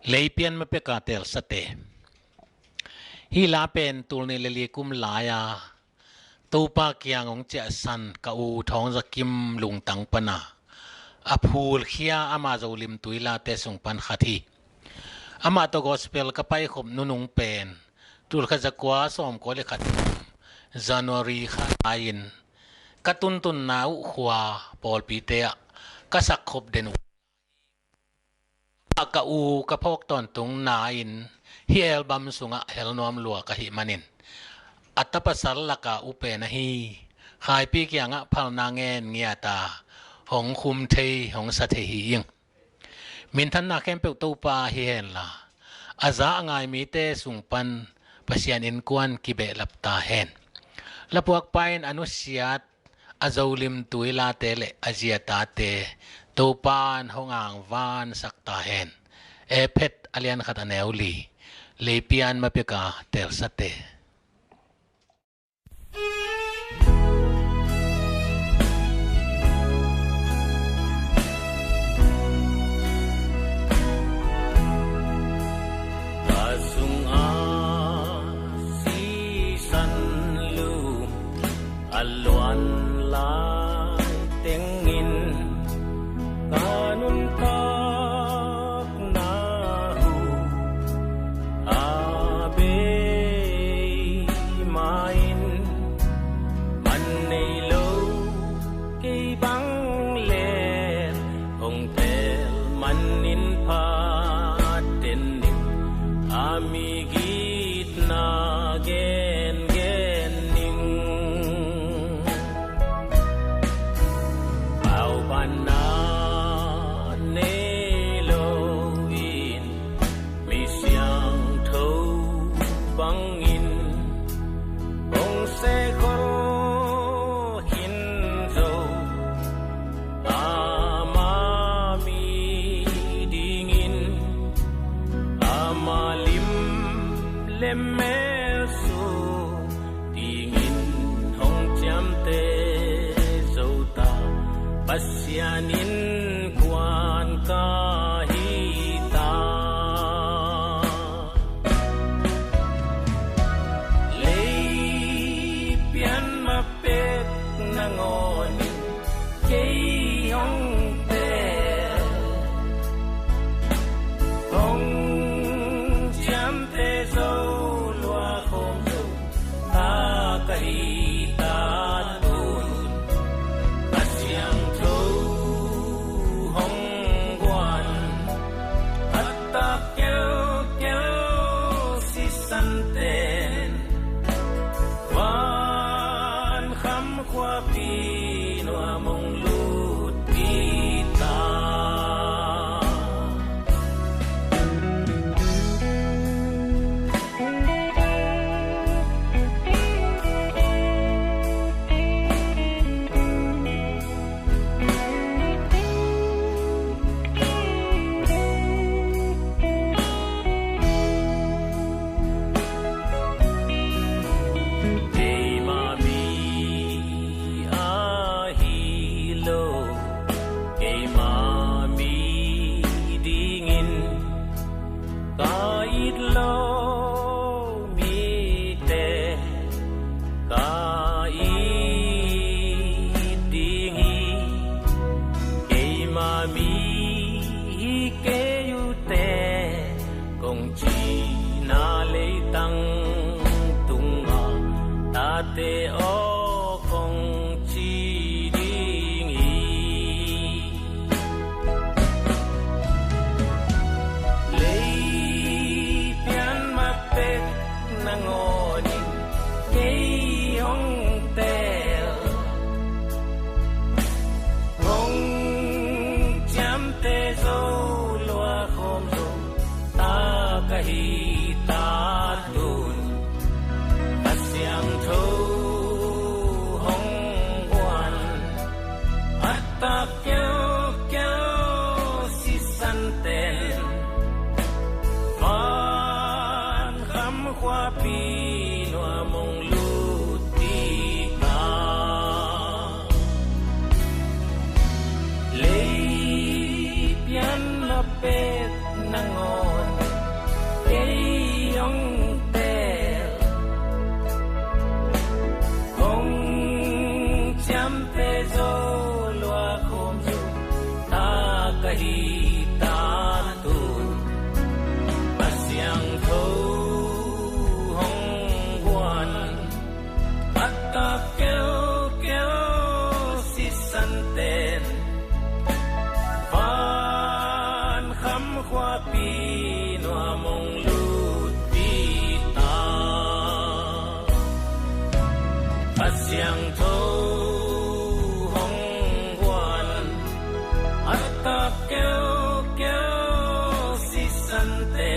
Lei Pian Mapekin sate hi la pen tulni leli kum laya tupa kiang ong che san ka u Thawng Za Kim lung tang pana aphul khia ama Zolimtui la te sung pan khathi ama to gospel ka pai khom nunung pen tul kha zakwa som ko le khat January kha ain katun tun nau khwa pol pi te ka sak khop den ka u ka phok ton tung na in hi album sunga helnom lua ka hi manin atapasal laka upe na hi khai pi kyanga phal na ngen ngia ta hong khum thei hong sa thei hi ing min than na kem pe to pa hi hen la aza angai mi te sungpan pasian in kwan ki be lap ta hen lapuak pain anusiat Zolimtui la tele azia ta te to pan hongang van sakta hen e phet alian khat aneuli Lei Pian Mapekin sate luan lai tengin kanun kak nahu abe main man nei lo ke bang le hong tel man in pa ten ning amigit na gen mesu dingin hong jam te zota pasyanin kwan kahita Lei Pian Mapekin nangoni kay hong te hong jam te zo te o kong chi ding hi Lei Pian Mapekin nangoni kay hong tel hong jam te zo lua khom zo ta kahita dun asyang tho Lei Pian Mapekin nangon khoa pi noa mong lu ti ta phát xiang thâu hong hoàn atta kêu kêu si san te